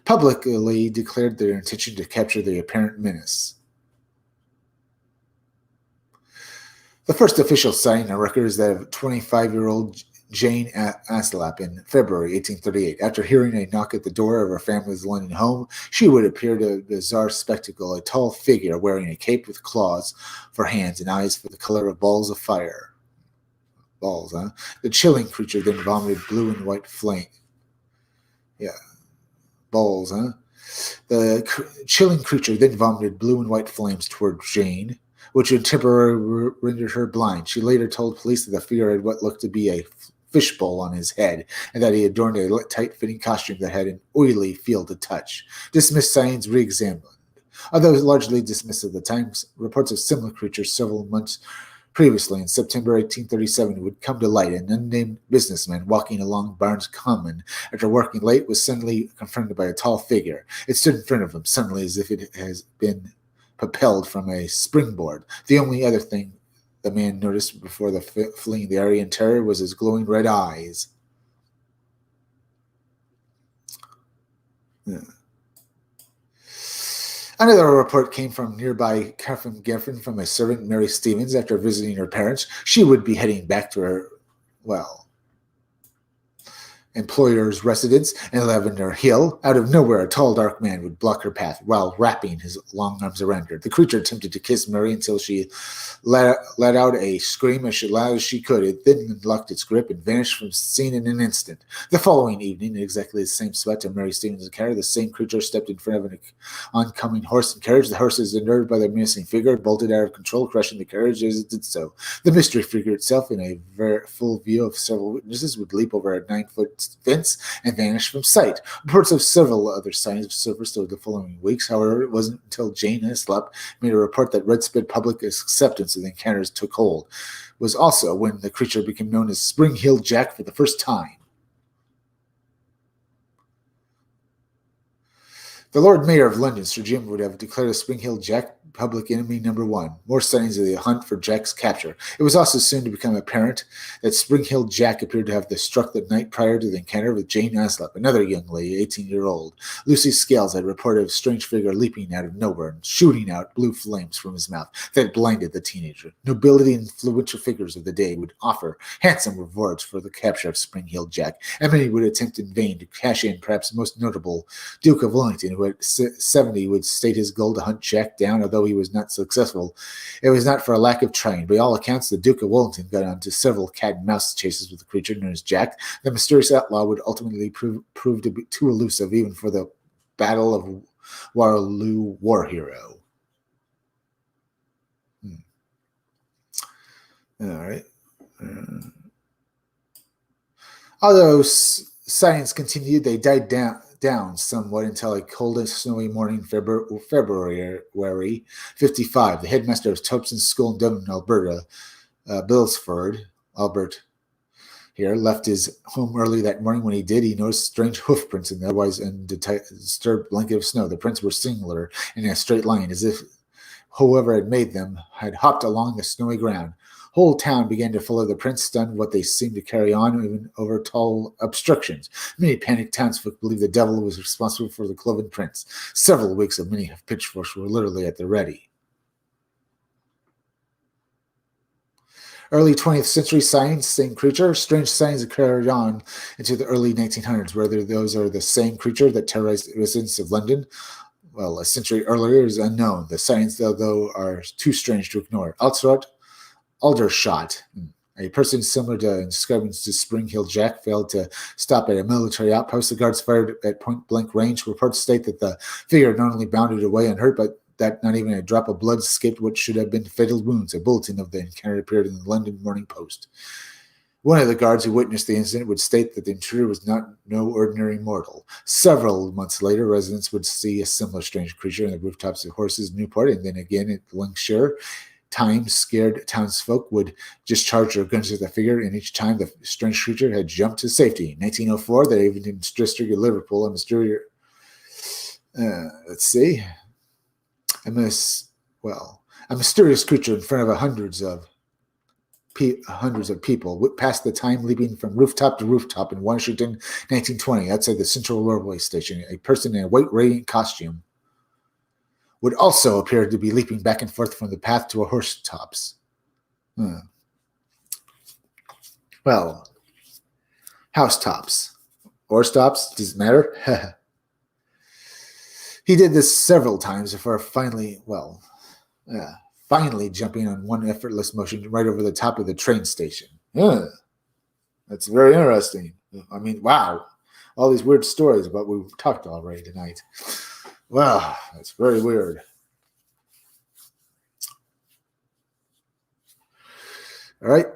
publicly declared their intention to capture the apparent menace. The first official sighting on record is that of 25-year-old Jane Aslap in February 1838. After hearing a knock at the door of her family's London home, she would appear to a bizarre spectacle, a tall figure wearing a cape with claws for hands and eyes for the color of balls of fire. Balls, huh? The chilling creature then vomited blue and white flame. Balls, huh? The chilling creature then vomited blue and white flames toward Jane, which had temporarily rendered her blind. She later told police that the figure had what looked to be a fishbowl on his head, and that he adorned a tight-fitting costume that had an oily feel to touch. Dismissed sightings re-examined. Although largely dismissed at the time, reports of similar creatures several months previously, in September 1837, would come to light. An unnamed businessman walking along Barnes Common after working late was suddenly confronted by a tall figure. It stood in front of him suddenly as if it has been propelled from a springboard. The only other thing the man noticed before fleeing the area in terror was his glowing red eyes. Another report came from nearby Geffen from a servant, Mary Stevens. After visiting her parents, she would be heading back to her, employer's residence in Lavender Hill. Out of nowhere, a tall, dark man would block her path while wrapping his long arms around her. The creature attempted to kiss Mary until she let out a scream as loud as she could. It then unlocked its grip and vanished from the scene in an instant. The following evening, in exactly the same spot to Mary Stevens' encounter, the same creature stepped in front of an oncoming horse and carriage. The horses, unnerved by the menacing figure, bolted out of control, crushing the carriage as it did so. The mystery figure itself, in a very full view of several witnesses, would leap over a 9-foot fence and vanish from sight. Reports of several other sightings of surfaced over the following weeks. However, it wasn't until Jane Aslap made a report that widespread public acceptance of the encounters took hold. It was also when the creature became known as Spring-heeled Jack for the first time. The Lord Mayor of London, Sir Jim, would have declared a Spring-heeled Jack public enemy number one. More sightings of the hunt for Jack's capture. It was also soon to become apparent that Spring Hill Jack appeared to have struck the night prior to the encounter with Jane Aslip, another young lady, 18-year-old. Lucy Scales had reported a strange figure leaping out of nowhere and shooting out blue flames from his mouth that blinded the teenager. Nobility and influential figures of the day would offer handsome rewards for the capture of Spring Hill Jack, and many would attempt in vain to cash in. Perhaps most notable, Duke of Wellington, who at 70 would state his goal to hunt Jack down, although he was not successful. It was not for a lack of trying. By all accounts, the Duke of Wellington got onto several cat and mouse chases with the creature known as Jack. The mysterious outlaw would ultimately prove to be too elusive even for the Battle of Waterloo war hero. All right. Although sightings continued, they died down somewhat until a cold and snowy morning, February 55. The headmaster of Thompson's School in Dublin, Alberta, Billsford, Albert, here, left his home early that morning. When he did, he noticed strange hoof prints in the otherwise undisturbed blanket of snow. The prints were singular in a straight line, as if whoever had made them had hopped along the snowy ground. Whole town began to follow the prints, stunned what they seemed to carry on, even over tall obstructions. Many panicked townsfolk believed the devil was responsible for the cloven prints. Several weeks of many pitchforks were literally at the ready. Early 20th century sightings, same creature. Strange sightings carried on into the early 1900s. Whether those are the same creature that terrorized residents of London, well, a century earlier is unknown. The sightings, though, are too strange to ignore. Aldershot, a person similar to describing to Spring Hill Jack, failed to stop at a military outpost. The guards fired at point-blank range. Reports state that the figure not only bounded away unhurt, but that not even a drop of blood escaped what should have been fatal wounds. A bulletin of the encounter appeared in the London Morning Post. One of the guards who witnessed the incident would state that the intruder was no ordinary mortal. Several months later, residents would see a similar strange creature on the rooftops of Horses in Newport, and then again at Lancashire. Times, scared townsfolk would discharge their guns at the figure, and each time the strange creature had jumped to safety. In 1904, the Avon District of Liverpool, a mysterious, a mysterious creature in front of hundreds of people passed the time leaping from rooftop to rooftop in Washington, 1920, outside the Central Railway Station. A person in a white radiant costume would also appear to be leaping back and forth from the path to a horse tops. Well, housetops. Horse tops, does it matter? He did this several times before finally jumping on one effortless motion right over the top of the train station. That's very interesting. I mean, wow. All these weird stories about what we've talked already tonight. Wow, that's very weird. All right.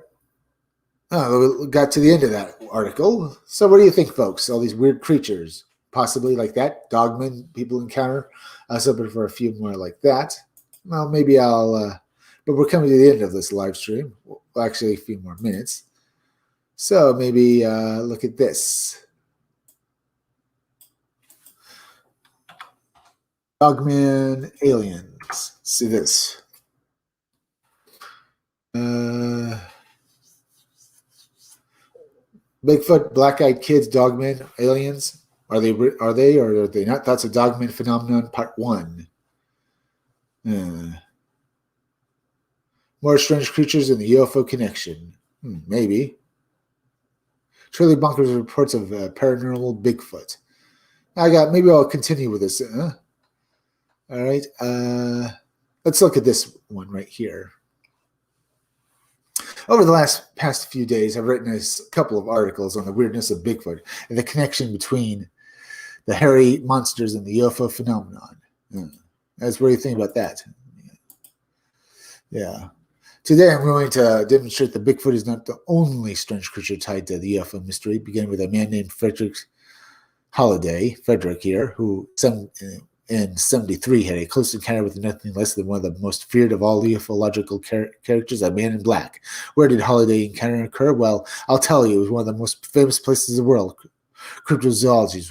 We got to the end of that article. So what do you think, folks? All these weird creatures, possibly like that, dogmen people encounter. I was hoping for a few more like that. Well, maybe but we're coming to the end of this live stream. Well, actually, a few more minutes. So maybe look at this. Dogman aliens. See this. Bigfoot, black-eyed kids, dogmen, aliens. Are they or are they not? That's a dogman phenomenon, part 1. More strange creatures in the UFO connection. Maybe. Truly bonkers reports of paranormal Bigfoot. Maybe I'll continue with this. All right. Let's look at this one right here. Over the past few days, I've written a couple of articles on the weirdness of Bigfoot and the connection between the hairy monsters and the UFO phenomenon. What do you think about that? Yeah. Today, I'm going to demonstrate that Bigfoot is not the only strange creature tied to the UFO mystery, beginning with a man named Frederick here, who in 73 had a close encounter with nothing less than one of the most feared of all ufological characters, a man in black. Where did Holiday encounter occur? Well, I'll tell you, it was one of the most famous places in the world. Cryptozoology,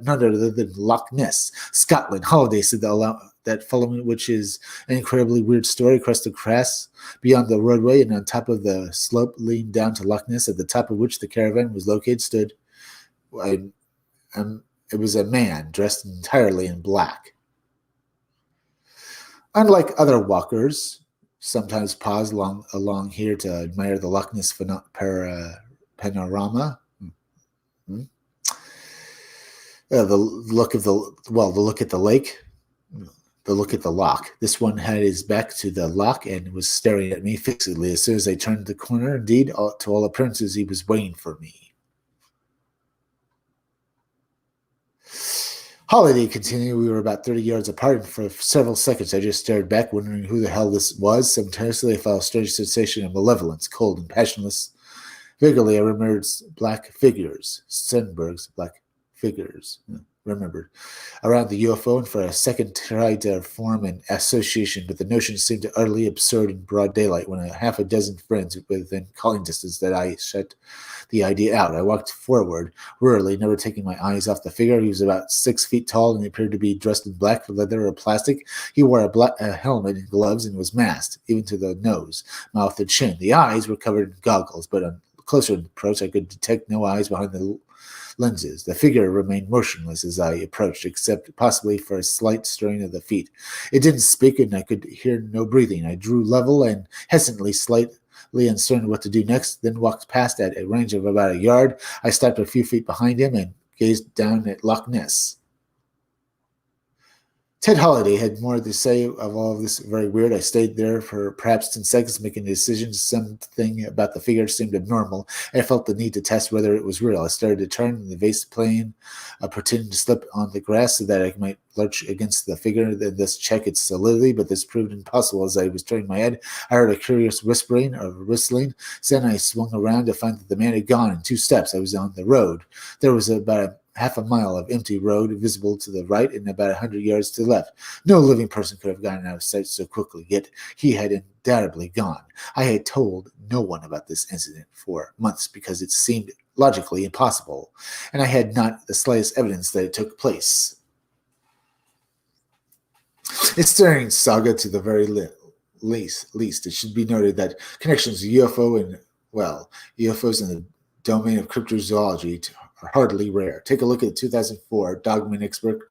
none other than Loch Ness, Scotland. Holiday said the that following which is an incredibly weird story across the grass beyond the roadway and on top of the slope leading down to Loch Ness, at the top of which the caravan was located, stood it was a man dressed entirely in black. Unlike other walkers, sometimes pause along here to admire the Loch Ness panorama. The look at the lake, the look at the loch. This one had his back to the loch and was staring at me fixedly. As soon as I turned the corner, indeed, to all appearances, he was waiting for me. Holiday continued. We were about 30 yards apart, and for several seconds I just stared back, wondering who the hell this was. Simultaneously, I felt a strange sensation of malevolence, cold and passionless. Vaguely, I remembered black figures, Stenberg's black figures, remembered, around the UFO, and for a second tried to form an association, but the notion seemed utterly absurd in broad daylight when half a dozen friends within calling distance that I shut the idea out. I walked forward, wearily, never taking my eyes off the figure. He was about 6 feet tall and he appeared to be dressed in black leather or plastic. He wore a helmet and gloves and was masked, even to the nose, mouth, and chin. The eyes were covered in goggles, but on closer approach I could detect no eyes behind the lenses. The figure remained motionless as I approached, except possibly for a slight stirring of the feet. It didn't speak, and I could hear no breathing. I drew level and hesitantly, slightly uncertain what to do next, then walked past at a range of about a yard. I stopped a few feet behind him and gazed down at Loch Ness. Ted Holiday had more to say of all of this very weird. I stayed there for perhaps 10 seconds making a decision. Something about the figure seemed abnormal. I felt the need to test whether it was real. I started to turn in the vase plane, pretending to slip on the grass so that I might lurch against the figure and thus check its solidity, but this proved impossible. As I was turning my head, I heard a curious whispering or whistling. Then I swung around to find that the man had gone in 2 steps. I was on the road. There was about half a mile of empty road visible to the right and about 100 yards to the left. No living person could have gotten out of sight so quickly, yet he had undoubtedly gone. I had told no one about this incident for months because it seemed logically impossible, and I had not the slightest evidence that it took place. It's stirring saga to the very least. It should be noted that connections to UFOs in the domain of cryptozoology are hardly rare. Take a look at the 2004 dogman expert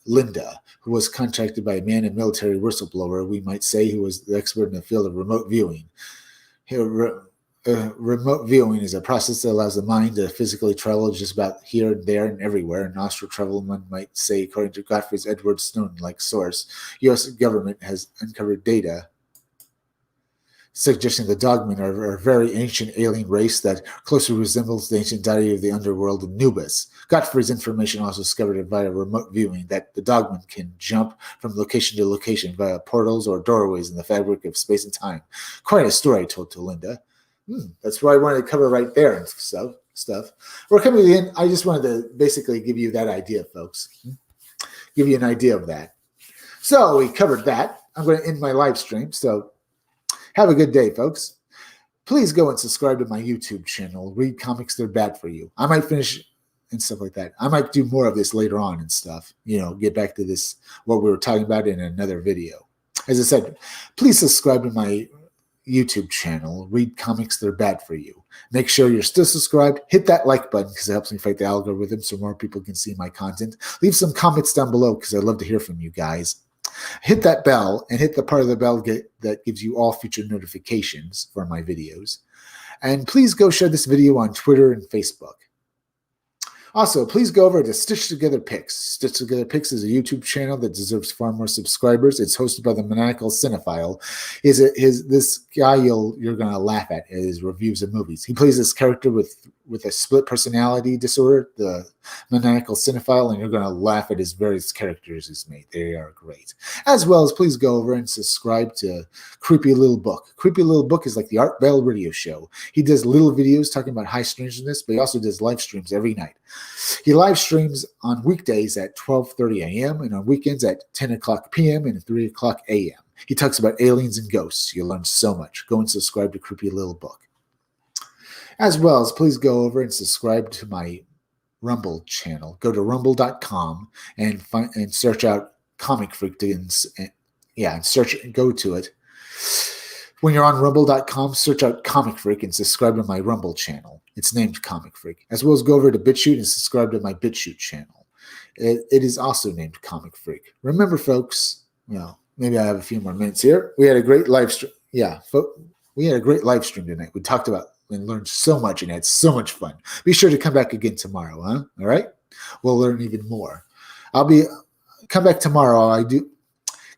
Linda, who was contacted by a man, a military whistleblower, we might say, who was the expert in the field of remote viewing. Remote viewing is a process that allows the mind to physically travel just about here and there and everywhere. And astral travel, one might say, according to Godfrey's Edward Snowden-like source. U.S. government has uncovered data suggesting the dogmen are a very ancient alien race that closely resembles the ancient deity of the underworld, Anubis. Godfrey's information also discovered via remote viewing that the dogmen can jump from location to location via portals or doorways in the fabric of space and time. Quite a story, I told to Linda. That's what I wanted to cover right there and stuff. We're coming to the end. I just wanted to basically give you that idea, folks. Give you an idea of that. So we covered that. I'm going to end my live stream, so have a good day, folks. Please go and subscribe to my YouTube channel. Read comics, they're bad for you. I might finish and stuff like that. I might do more of this later on and stuff. Get back to this, what we were talking about in another video. As I said, please subscribe to my YouTube channel. Read comics, they're bad for you. Make sure you're still subscribed. Hit that like button because it helps me fight the algorithm so more people can see my content. Leave some comments down below because I'd love to hear from you guys. Hit that bell and hit the part of the bell that gives you all future notifications for my videos. And please go share this video on Twitter and Facebook. Also, please go over to Stitch Together Pics. Stitch Together Pics is a YouTube channel that deserves far more subscribers. It's hosted by the maniacal cinephile. This guy you're going to laugh at his reviews of movies. He plays this character with a split personality disorder, the maniacal cinephile, and you're going to laugh at his various characters he's made. They are great. As well as please go over and subscribe to Creepy Little Book. Creepy Little Book is like the Art Bell radio show. He does little videos talking about high strangeness, but he also does live streams every night. He live streams on weekdays at 12:30 a.m. and on weekends at 10 o'clock p.m. and 3 o'clock a.m. He talks about aliens and ghosts. You'll learn so much. Go and subscribe to Creepy Little Book. As well as please go over and subscribe to my Rumble channel. Go to rumble.com and search out Comic Freak and search and go to it. When you're on rumble.com, search out Comic Freak and subscribe to my Rumble channel. It's named Comic Freak. As well as go over to BitChute and subscribe to my BitChute channel. It is also named Comic Freak. Remember, folks, maybe I have a few more minutes here. We had a great live stream. Yeah, we had a great live stream tonight. We talked about and learned so much and had so much fun. Be sure to come back again tomorrow, huh? All right? We'll learn even more. Come back tomorrow.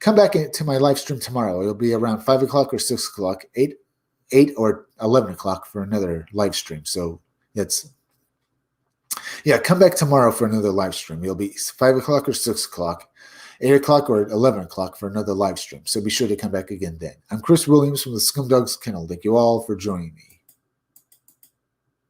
Come back to my live stream tomorrow. It'll be around 5 o'clock or 6 o'clock, 8 or 11 o'clock for another live stream. So come back tomorrow for another live stream. It'll be 5 o'clock or 6 o'clock, 8 o'clock or 11 o'clock for another live stream. So be sure to come back again then. I'm Chris Williams from the Scumdogs Kennel. Thank you all for joining me.